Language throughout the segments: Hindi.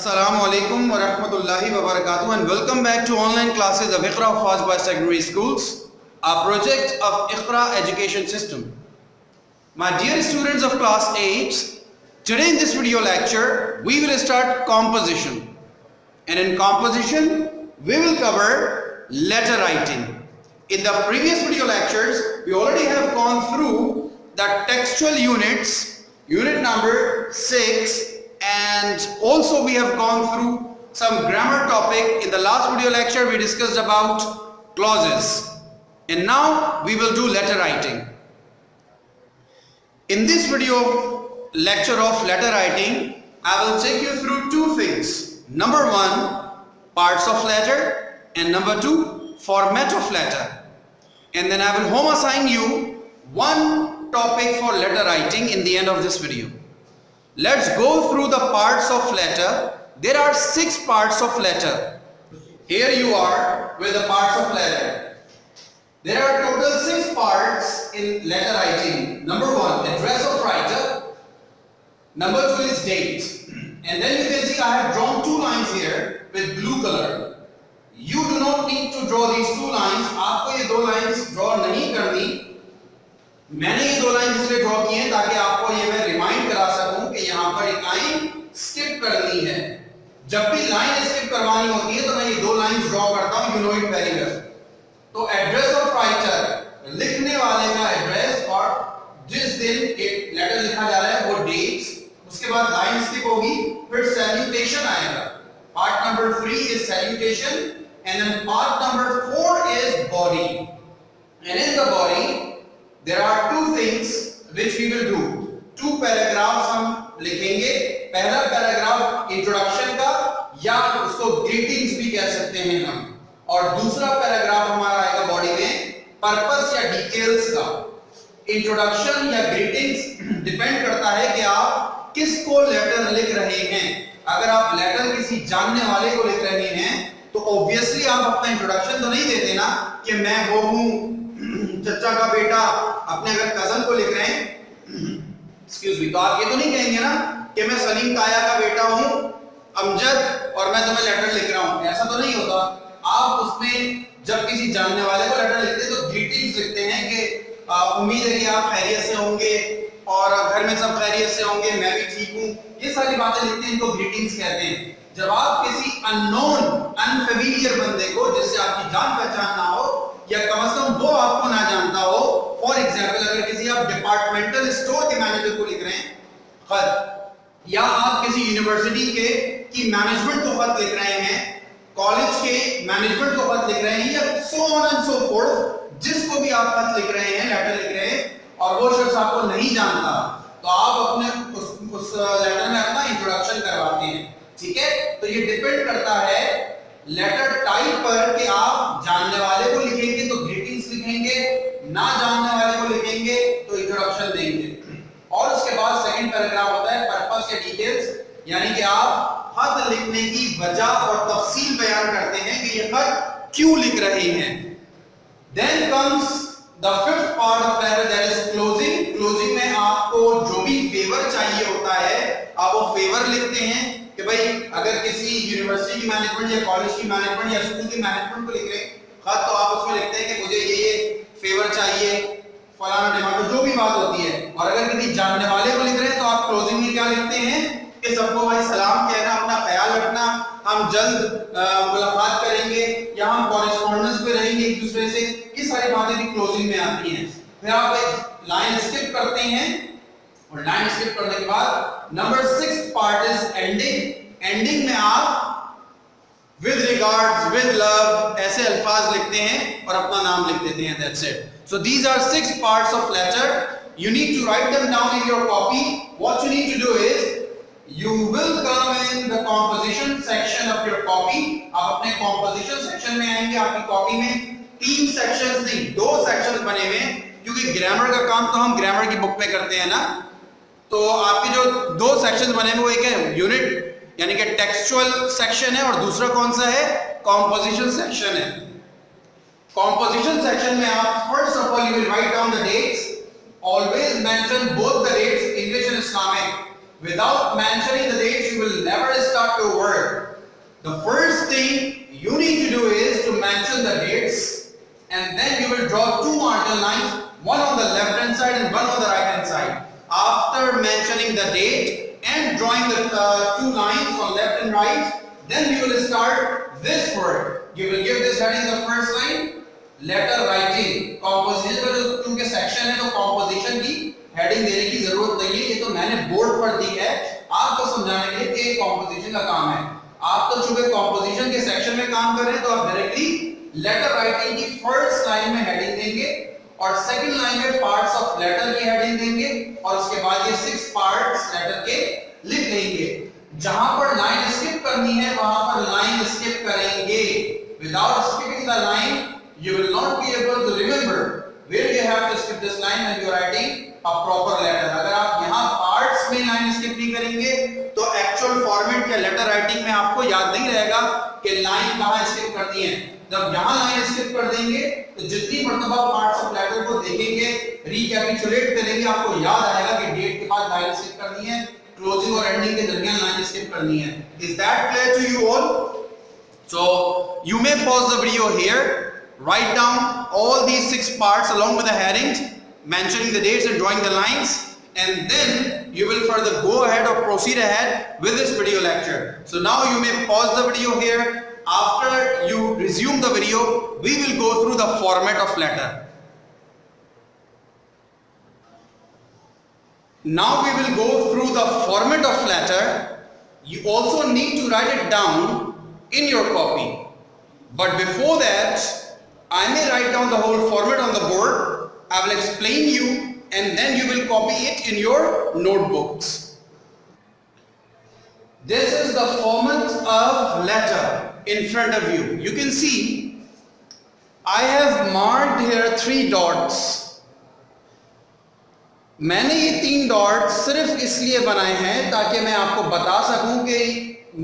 Assalamu alaikum wa rahmatullahi wa barakatuh and welcome back to online classes of Iqra Faz by Secondary Schools, a project of Iqra Education System. My dear students of class 8, today in this video lecture we will start composition, and in composition we will cover letter writing. In the previous video lectures we already have gone through the textual units, unit number 6, and also we have gone through some grammar topic. In the last video lecture we discussed about clauses, and now we will do letter writing. In this video lecture of letter writing, I will take you through two things. Number one, parts of letter, and number two, format of letter. And then I will home assign you one topic for letter writing in the end of this video. Let's go through the parts of letter. There are 6 parts of letter. Here you are with the parts of letter. There are total 6 parts in letter writing. Number 1, address of writer. Number 2 is date. And then you can see I have drawn 2 lines here with blue color. You do not need to draw these 2 lines. आपको ये 2 lines draw नहीं करनी. मैंने ये 2 लाइन इसलिए ड्रॉ की हैं ताकि आपको ये मैं रिमाइंड करा सकूं कि यहाँ पर एक लाइन स्किप करनी है. जब भी लाइन स्किप करवानी होती है तो मैं ये 2 लाइंस ड्रॉ करता हूं. You know it very well. तो एड्रेस ऑफ राइटर, लिखने वाले का एड्रेस, और जिस दिन एक लेटर लिखा जा रहा है वो डेट्स. उसके बाद लाइन स्किप होगी, फिर सैल्यूटेशन आएगा. Part number 3 is salutation, and then part number 4 is body. And in the body there are 2 things which we will do. 2 paragraphs हम लिखेंगे. पहला पैराग्राफ इंट्रोडक्शन का, या उसको ग्रीटिंग्स भी कह सकते हैं हम, और दूसरा पैराग्राफ हमारा आएगा बॉडी में पर्पस या डिटेल्स का. इंट्रोडक्शन या ग्रीटिंग्स डिपेंड करता है कि आप किसको लेटर लिख रहे हैं. अगर आप लेटर किसी जानने वाले को लिख रहे हैं तो ऑब्वियसली आप अपना इंट्रोडक्शन तो नहीं देते ना कि मैं वो हूं चचा का बेटा. अपने अगर कजन को लिख रहे हैं, एक्सक्यूज मी, तो आप ये तो नहीं कहेंगे ना कि मैं सलीम ताया का बेटा हूं अमजद और मैं तुम्हें लेटर लिख रहा हूं. ऐसा तो नहीं होता. आप उसमें जब किसी जानने वाले को लेटर लिखते हैं तो ग्रीटिंग्स लिखते हैं कि उम्मीद है कि आप खैरियत से होंगे और घर में सब खैरियत से होंगे, मैं भी ठीक हूं. ये सारी बातें लिखते हैं, इनको ग्रीटिंग्स कहते हैं. जब आप किसी अननोन अनफेमिलियर बंदे को, जिससे आपकी जान पहचान ना हो या कम से कम वो आपको ना जानता हो, फॉर एग्जाम्पल अगर किसी आप डिपार्टमेंटल स्टोर के मैनेजर को लिख रहे हैं खत, या आप किसी यूनिवर्सिटी के की मैनेजमेंट को खत लिख रहे हैं, कॉलेज के मैनेजमेंट को खत लिख रहे हैं, या so on and so fourth, जिसको भी आप खत लिख रहे हैं, लेटर लिख रहे हैं, और वो शख्स आपको नहीं जानता, तो आप अपने उस लेटर में अपना इंट्रोडक्शन करवाते हैं. ठीक है. तो ये डिपेंड करता है लेटर टाइप पर कि आप जानने वाले को लिखेंगे तो ग्रीटिंग्स लिखेंगे, ना जानने वाले को लिखेंगे तो इंट्रोडक्शन देंगे. और उसके बाद सेकंड पैराग्राफ होता है पर्पस या डिटेल्स, यानी कि आप खत लिखने की वजह और तफसील बयान करते हैं कि ये खत क्यों लिख रहे हैं. Then comes the fifth part of letter, that is closing. Closing में आपको जो भी फेवर चाहिए होता है आप वो फेवर लिखते हैं कि भाई अगर किसी यूनिवर्सिटी की मैनेजमेंट या कॉलेज की मैनेजमेंट या स्कूल की मैनेजमेंट को लिख रहे हैं खत, तो आप उसमें लिखते हैं कि मुझे ये फेवर चाहिए, फलाना डिमांड, जो भी बात होती है. और अगर किसी जानने वाले को लिख रहे हैं तो आप क्लोजिंग में क्या लिखते हैं कि सबको भाई सलाम कहना, अपना ख्याल रखना, हम जल्द मुलाकात करेंगे या हम कॉरेस्पॉन्डेंस पे रहेंगे एक दूसरे से. ये सारी बातें भी क्लोजिंग में आती हैं. फिर आप एक लाइन स्किप करते हैं, और लाइन स्किप करने के बाद number 6 part is ending. Ending में आप विद रिगार्ड्स, विद लव ऐसे अल्फाज लिखते हैं और अपना नाम लिख देते हैं. That's it. So these are 6 parts of letter. You need to write them down in your copy. What you need to do is you will come in the composition section of your copy. आप अपने composition section में आएंगे. आपकी कॉपी में 3 sections नहीं 2 sections बने हुए हैं, क्योंकि ग्रामर का काम तो हम ग्रामर की बुक में करते हैं ना. तो आपके जो 2 sections बने हुए, एक है यूनिट यानी कि टेक्सचुअल सेक्शन है, और दूसरा कौन सा है, कॉम्पोजिशन सेक्शन है. कॉम्पोजिशन सेक्शन में आप first of all you will write down the dates. Always mention both the dates, English and Islamic. Without mentioning the dates, you will never start your work. The first thing you need to do is to mention the dates, and then you will draw two margin lines, one on the left hand side and one on the right hand side. After mentioning the date and drawing the two lines on left and right, then you will start this work. You will give this heading the first line, letter writing. Composition पर क्योंकि सेक्शन है तो composition की हेडिंग देने की जरूरत नहीं है, ये तो मैंने बोर्ड पर दी है आपको समझाने के लिए कि कॉम्पोजिशन का काम है। आप तो चूंकि कॉम्पोजिशन के सेक्शन में काम कर रहे हैं तो आप डायरेक्टली लेटर राइटिंग की फर्स्ट लाइन में हेडिंग देंगे और सेकंड लाइन में पार्ट्स ऑफ लेटर की हेडिंग देंगे और उसके बाद ये 6 पार्ट्स लेटर के लिख लेंगे। जहां पर लाइन स्किप करनी है वहां पर लाइन स्किप करेंगे। Without skipping the line you will not be able to remember where you have to skip this line when you are writing a proper letter. अगर आप यहाँ पार्ट्स में लाइन स्किप नहीं करेंगे तो एक्चुअल फॉर्मेट के लेटर राइटिंग में आपको याद नहीं रहेगा कि लाइन कहाँ स्किप करनी है। जब यहाँ लाइन स्किप कर देंगे तो जितनी मर्तबा पार्ट्स ऑफ लेटर को देखेंगे, रिकैपिचुलेट करेंगे, आपको याद आएगा कि डेट के बाद लाइन स्किप करनी है, क्लोजिंग और एंडिंग के दरमियान लाइन स्किप करनी है। Is that clear to you all? So you may pause the video here. Write down all these 6 parts along with the headings, mentioning the dates and drawing the lines, and then you will further go ahead or proceed ahead with this video lecture. So now you may pause the video here. After you resume the video, we will go through the format of letter. Now we will go through the format of letter. You also need to write it down in your copy. But before that, I may write down the whole format on the board. I will explain you and then you will copy it in your notebooks. This is the format of letter in front of you. You can see I have marked here 3 dots. मैंने ये 3 डॉट्स सिर्फ इसलिए बनाए हैं ताकि मैं आपको बता सकूं कि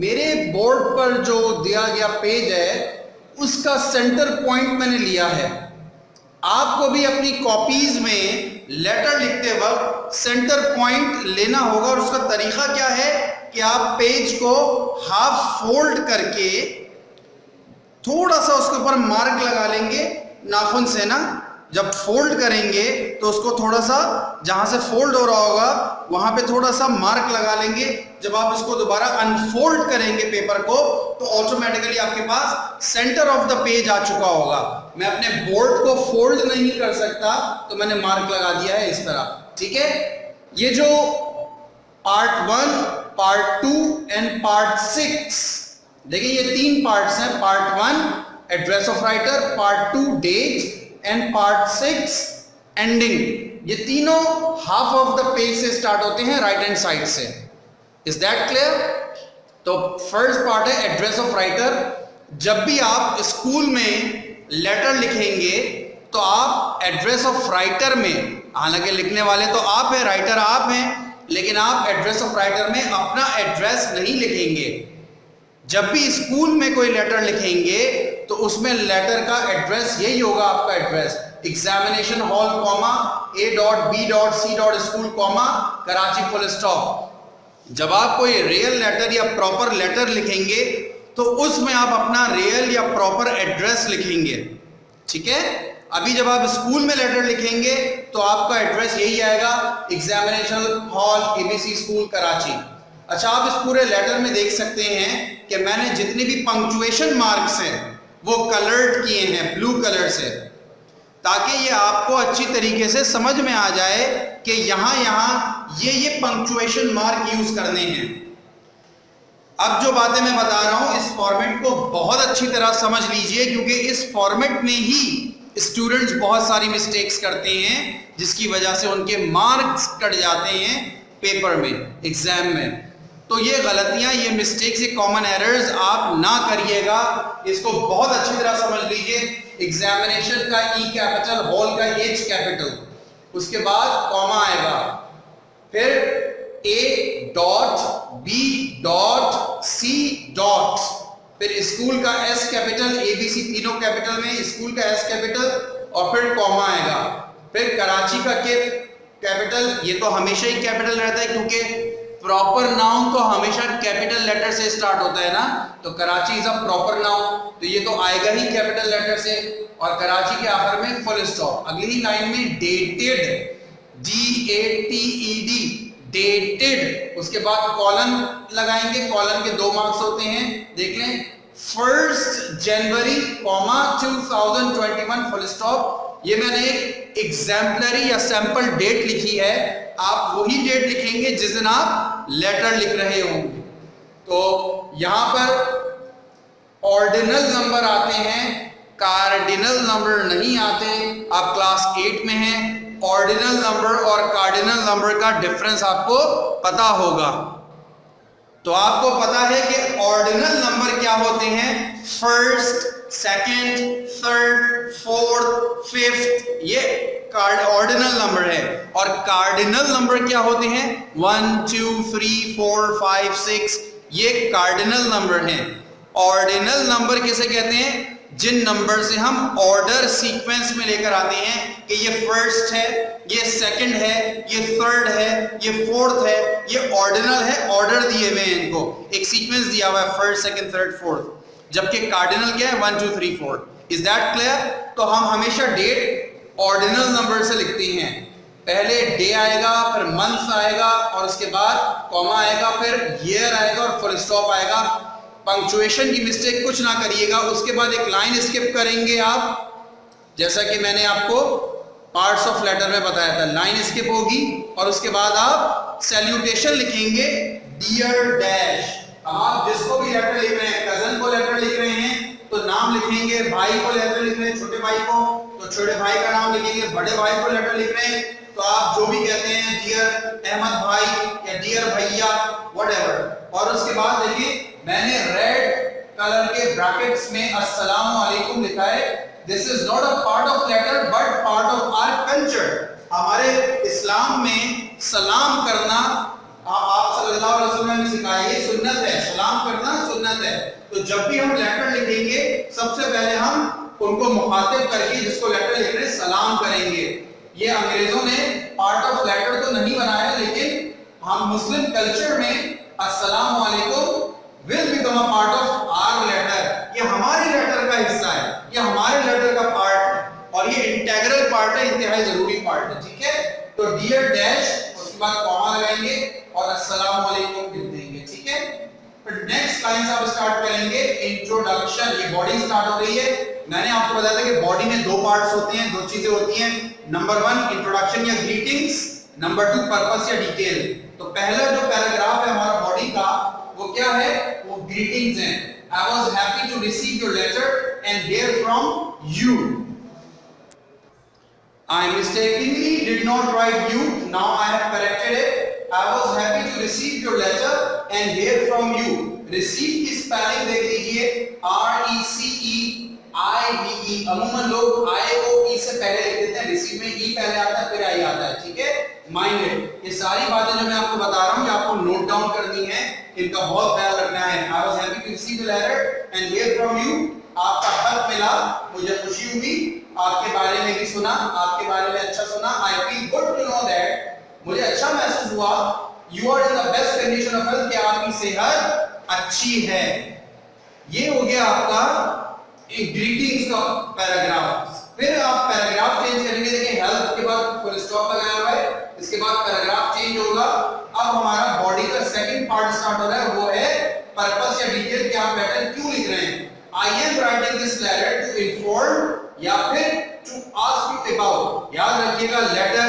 मेरे बोर्ड पर जो दिया गया पेज है उसका सेंटर पॉइंट मैंने लिया है। आपको भी अपनी कॉपीज में लेटर लिखते वक्त सेंटर पॉइंट लेना होगा और उसका तरीका क्या है कि आप पेज को हाफ फोल्ड करके थोड़ा सा उसके ऊपर मार्क लगा लेंगे नाखून से ना। जब फोल्ड करेंगे तो उसको थोड़ा सा जहां से फोल्ड हो रहा होगा वहां पे थोड़ा सा मार्क लगा लेंगे। जब आप इसको दोबारा अनफोल्ड करेंगे पेपर को तो ऑटोमेटिकली आपके पास सेंटर ऑफ द पेज आ चुका होगा। मैं अपने बोर्ड को फोल्ड नहीं कर सकता तो मैंने मार्क लगा दिया है इस तरह, ठीक है। ये जो पार्ट 1, पार्ट 2 एंड पार्ट 6, देखिए ये 3 पार्ट्स हैं। Part 1 address of writer, part 2 date and part 6 ending. ये तीनों हाफ ऑफ द पेज से स्टार्ट होते हैं राइट हैंड साइड से। Is that clear? तो फर्स्ट पार्ट है एड्रेस ऑफ राइटर। जब भी आप स्कूल में लेटर लिखेंगे तो आप एड्रेस ऑफ राइटर में, हालांकि लिखने वाले तो आप हैं, राइटर आप हैं, लेकिन आप एड्रेस ऑफ राइटर में अपना एड्रेस नहीं लिखेंगे। जब भी स्कूल में कोई लेटर लिखेंगे तो उसमें लेटर का एड्रेस यही होगा, आपका address examination hall comma A.B.C. School comma Karachi full stop. जब आप कोई रियल लेटर या प्रॉपर लेटर लिखेंगे तो उसमें आप अपना रियल या प्रॉपर एड्रेस लिखेंगे, ठीक है। अभी जब आप स्कूल में लेटर लिखेंगे तो आपका एड्रेस यही आएगा, examination hall ABC school Karachi. अच्छा, आप इस पूरे लेटर में देख सकते हैं कि मैंने जितने भी पंक्चुएशन मार्क्स हैं वो कलर्ड किए हैं ब्लू कलर से, ताकि ये आपको अच्छी तरीके से समझ में आ जाए कि यहाँ ये पंक्चुएशन मार्क यूज करने हैं। अब जो बातें मैं बता रहा हूँ इस फॉर्मेट को बहुत अच्छी तरह समझ लीजिए, क्योंकि इस फॉर्मेट में ही स्टूडेंट्स बहुत सारी मिस्टेक्स करते हैं जिसकी वजह से उनके मार्क्स कट जाते हैं पेपर में, एग्जाम में। तो ये गलतियां, ये मिस्टेक्स, ये कॉमन एरर्स आप ना करिएगा। इसको बहुत अच्छी तरह समझ लीजिए। एग्जामिनेशन का E कैपिटल, हॉल का H कैपिटल, उसके बाद कॉमा आएगा, फिर A.B.C. फिर स्कूल का S कैपिटल, ABC तीनों कैपिटल में, स्कूल का S कैपिटल और फिर कॉमा आएगा। फिर कराची का K कैपिटल, ये तो हमेशा ही कैपिटल रहता है क्योंकि प्रॉपर नाउन तो हमेशा कैपिटल लेटर से स्टार्ट होता है ना, तो Karachi is a proper noun, तो ये तो आएगा ही कैपिटल लेटर से, और कराची के आखिर में फुल स्टॉप। अगली ही लाइन में डेटेड, DATED, डेटेड, उसके बाद कॉलन लगाएंगे, कॉलन के 2 मार्क्स होते हैं, देख लें, 1 जनवरी 2021 फुल स्टॉप। ये मैंने एक एग्जाम्पलरी या सैंपल डेट लिखी है, आप वही डेट लिखेंगे जिस दिन आप लेटर लिख रहे होंगे। तो यहां पर ऑर्डिनल नंबर आते हैं, कार्डिनल नंबर नहीं आते। आप क्लास 8 में हैं, ऑर्डिनल नंबर और कार्डिनल नंबर का डिफरेंस आपको पता होगा। तो आपको पता है कि ऑर्डिनल नंबर क्या होते हैं, first, second, third, fourth, fifth, ये ऑर्डिनल नंबर है। और कार्डिनल नंबर क्या होते हैं, 1 2 3 4 5 6, ये कार्डिनल नंबर हैं। ऑर्डिनल नंबर किसे कहते हैं, जिन नंबर से हम ऑर्डर सीक्वेंस में लेकर आते हैं कि ये फर्स्ट है, ये सेकंड है, ये थर्ड है, ये फोर्थ है, ये ऑर्डिनल है, ऑर्डर दिए हुए हैं, इनको एक सीक्वेंस दिया हुआ है, फर्स्ट, सेकंड, थर्ड, फोर्थ। जबकि कार्डिनल क्या है, 1 2 3 4। Is that clear? तो हम हमेशा डेट ऑर्डिनल नंबर से लिखते हैं, पहले डे आएगा, फिर मंथ आएगा, और उसके बाद कॉमा आएगा, फिर ईयर आएगा और फुल स्टॉप आएगा। पंक्चुएशन की मिस्टेक कुछ ना करिएगा। उसके बाद एक लाइन स्किप करेंगे आप, जैसा कि मैंने आपको पार्ट्स ऑफ लेटर में बताया था, लाइन स्किप होगी और उसके बाद आप सैल्यूटेशन लिखेंगे, डियर डैश। आप जिसको भी लेटर लिख रहे हैं, कजन को लेटर लिख रहे हैं तो नाम लिखेंगे, भाई को लेटर लिख रहे हैं, छोटे भाई को तो छोटे भाई का नाम लिखेंगे, बड़े भाई को लेटर लिख रहे हैं तो आप जो भी कहते हैं, डियर अहमद भाई या डियर भैया, व्हाटएवर। और उसके बाद देखिए मैंने रेड कलर के ब्रैकेट्स में अस्सलाम वालेकुम लिखा है। This is not a part of letter but part of our culture. हमारे इस्लाम में सलाम करना आप सल्लल्लाहु अलैहि वसल्लम ने सिखाया, ये सुन्नत है, सलाम करना सुन्नत है। तो जब भी हम लेटर लिखेंगे सबसे पहले हम उनको मुखातिब करके जिसको लेटर लिख रहे हैं सलाम करेंगे। ये अंग्रेजों ने पार्ट ऑफ लेटर तो नहीं बनाया, लेकिन हम मुस्लिम कल्चर में अस्सलाम वालेकुम will become a part of our letter। ये हमारे लेटर का हिस्सा है, ये हमारे लेटर का पार्ट है और ये इंटीग्रल पार्ट है, इंतहाई जरूरी पार्ट है, ठीक है। तो डियर डैश, उसके बाद कॉमा लगाएंगे और अस्सलाम वालेकुम लिख देंगे, ठीक है। फिर नेक्स्ट लाइन से आप स्टार्ट करेंगे इंट्रोडक्शन। ये बॉडी स्टार्ट हो रही है। मैंने आपको बताया था कि बॉडी में 2 पार्ट्स होते हैं, 2 चीजें होती हैं, नंबर 1 इंट्रोडक्शन या ग्रीटिंग्स, नंबर 2 पर्पस या डिटेल। तो पहला जो पैराग्राफ है हमारा बॉडी का वो क्या है, वो ग्रीटिंग्स है। I was happy to receive your letter and hear from you. I mistakenly did not write you, now I have corrected it. I was happy to receive your letter and hear from you. Receive की स्पेलिंग देख लीजिए, RECEIVE। अमूमन लोग I को E से पहले लिख देते हैं, रिसीव में E पहले आता है फिर I आता है, ठीक है। माइंडेड, ये सारी बातें जो मैं आपको बता रहा हूँ ये आपको नोट डाउन करनी है, इनका बहुत ख्याल रखना है। I was happy to receive the letter and hear from you। आपका खत मिला, मुझे खुशी हुई, आपके बारे में भी सुना, आपके बारे में अच्छा सुना। I feel good to know that, मुझे अच्छा महसूस हुआ। You are in the best condition of health, कि आपकी सेहत अच्छी है। ये हो गया आपका एक ग्रीटिंग्स का पैराग्राफ। फिर आप पैराग्राफ चेंज करेंगे, देखिए हेल्थ के बाद फुल स्टॉप लगाया हुआ है, इसके बाद पैराग्राफ चेंज होगा। अब हमारा बॉडी का सेकंड पार्ट स्टार्ट हो रहा है, वो है पर्पस या डिटेल, कि आप लेटर क्यों लिख रहे हैं। I am writing this letter to inform या फिर to ask you about। याद रखिएगा लेटर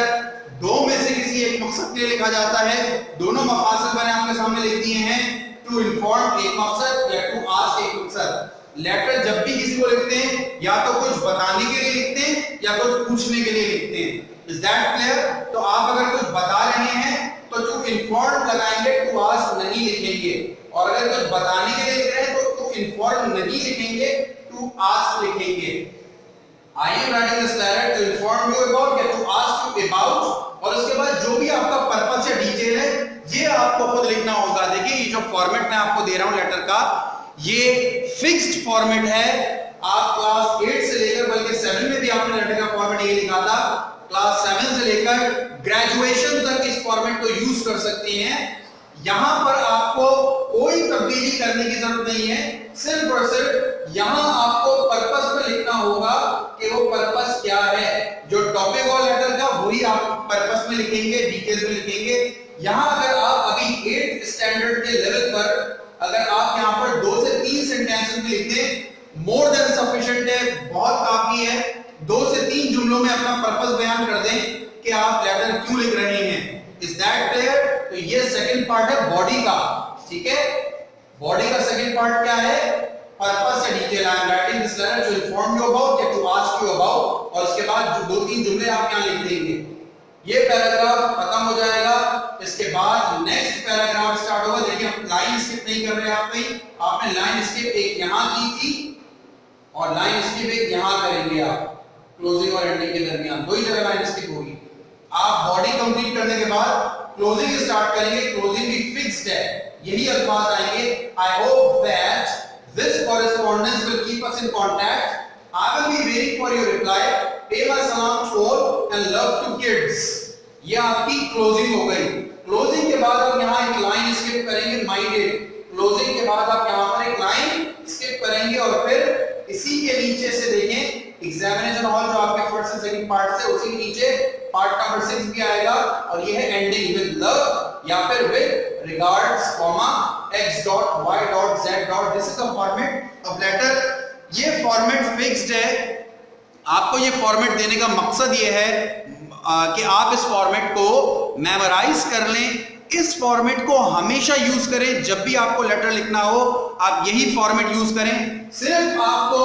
2 में से किसी एक मकसद के लिए लिखा जाता है। दोनों मकासद मैंने आपके सामने लिख दिए हैं, टू इन्फॉर्म एक मकसद या टू आस्क एक मकसद। लेटर जब भी किसी को लिखते हैं या तो कुछ बताने के लिए लिखते हैं या कुछ पूछने के लिए लिखते हैं। Is that clear? तो आप अगर कुछ बता रहे हैं तो टू इन्फॉर्म लगाएंगे, टू आस्क नहीं लिखेंगे। और अगर कुछ बताने के लिए लिख रहे हैं तो टू इन्फॉर्म नहीं लिखेंगे, टू आस्क लिखेंगे। I am writing this letter to inform you about या to ask you about। और उसके बाद जो भी आपका पर्पस या डिटेल है ये आपको खुद लिखना होगा। देखिए ये जो फॉर्मेट मैं आपको दे रहा हूं लेटर का, ये फिक्स्ड फॉर्मेट है। आप क्लास 8 से लेकर बल्कि 7 में भी आपने लेटर का फॉर्मेट ये लिखा था। क्लास 7 से लेकर ग्रेजुएशन तक इस फॉर्मेट को यूज कर सकते हैं। यहां पर आपको कोई तब्दीली करने की जरूरत नहीं है, सिर्फ और सिर्फ यहां आपको पर्पस में लिखना होगा कि वो पर्पस क्या है। जो टॉपिक और लेटर का वही आप पर्पस में लिखेंगे, डिटेल्स में लिखेंगे। यहां अगर आप अभी 8th स्टैंडर्ड के लेवल पर अगर आप यहां पर 2 से 3 सेंटेंसेस में लिख दें, मोर देन सफिशिएंट है, बहुत काफी है। 2 से 3 जुमलों में अपना पर्पस बयान कर दें कि आप लेटर क्यों लिख रहे हैं। Is that clear? तो ये सेकंड पार्ट है बॉडी का, ठीक है। बॉडी का सेकंड पार्ट क्या है? पर्पस या detail. I am writing this letter to inform you about या टू आस्क यू अबाउट, और उसके बाद जो 2-3 जुमले आप यहां लिख देंगे। ये पैराग्राफ खत्म हो जाएगा। इसके बाद नेक्स्ट पैराग्राफ स्टार्ट होगा। देखिए हम लाइन स्किप नहीं कर रहे हैं, आपने लाइन स्किप एक यहां की थी और लाइन स्किप एक यहां करेंगे आप, क्लोजिंग और एंडिंग के दरमियान 2 ही जगह लाइन स्किप होगी। आप बॉडी कंप्लीट करने के बाद क्लोजिंग स्टार्ट करेंगे। क्लोजिंग भी फिक्स्ड है, यही अल्फाज आएंगे। I hope that this correspondence will keep us in contact. I will be waiting for your reply. Pay my सलाम to all and love to kids. ये आपकी क्लोजिंग हो गई। क्लोजिंग के बाद आप यहां एक लाइन स्किप करेंगे, माइंडेड। क्लोजिंग के बाद आप यहां पर एक लाइन स्किप करेंगे और फिर इसी के नीचे से देखें एग्जामिनेशन हॉल जो आपके फर्स्ट एंड सेकंड पार्ट से, उसी के नीचे पार्ट नंबर 6 भी आएगा और ये है एंडिंग विद लव या फिर with regards comma x.y.z. This is the format of letter. ये फॉर्मेट फिक्स्ड है। आपको ये फॉर्मेट देने का मकसद ये है कि आप इस फॉर्मेट को मेमोराइज कर लें। इस फॉर्मेट को हमेशा यूज करें। जब भी आपको लेटर लिखना हो आप यही फॉर्मेट यूज करें। सिर्फ आपको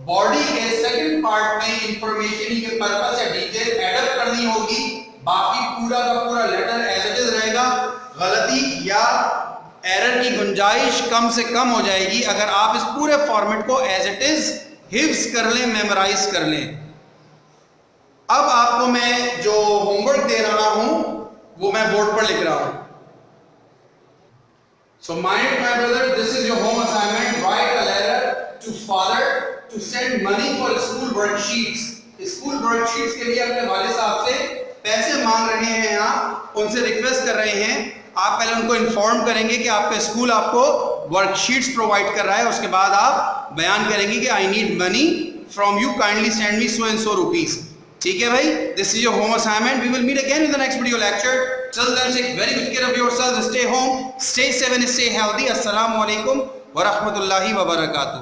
बॉडी के सेकंड पार्ट में इंफॉर्मेशन के पर्पस या डिटेल एडअप करनी होगी। बाकी पूरा का पूरा लेटर एज इट इज रहेगा। गलती या एरर की गुंजाइश कम से कम हो जाएगी अगर आप इस पूरे फॉर्मेट को एज इट इज हिफ्ज कर लें, मेमोराइज कर लें। अब आपको मैं जो होमवर्क दे रहा हूं वो मैं बोर्ड पर लिख रहा हूं। So my brother, this is your home assignment. Write a letter to father to send money for school worksheets. School worksheets के लिए अपने वाले साहब से पैसे मांग रहे हैं, यहाँ उनसे रिक्वेस्ट कर रहे हैं। आप पहले उनको इन्फॉर्म करेंगे कि आपका स्कूल आपको वर्कशीट्स प्रोवाइड कर रहा है। उसके बाद आप बयान करेंगे कि I need money from you, kindly send me so and so rupees। ठीक है भाई, this is your home assignment. We will meet again in the next video lecture. Till then, take very good care of yourselves. Stay home, stay safe and stay healthy. Assalamu alaikum wa rahmatullahi wa barakatuh.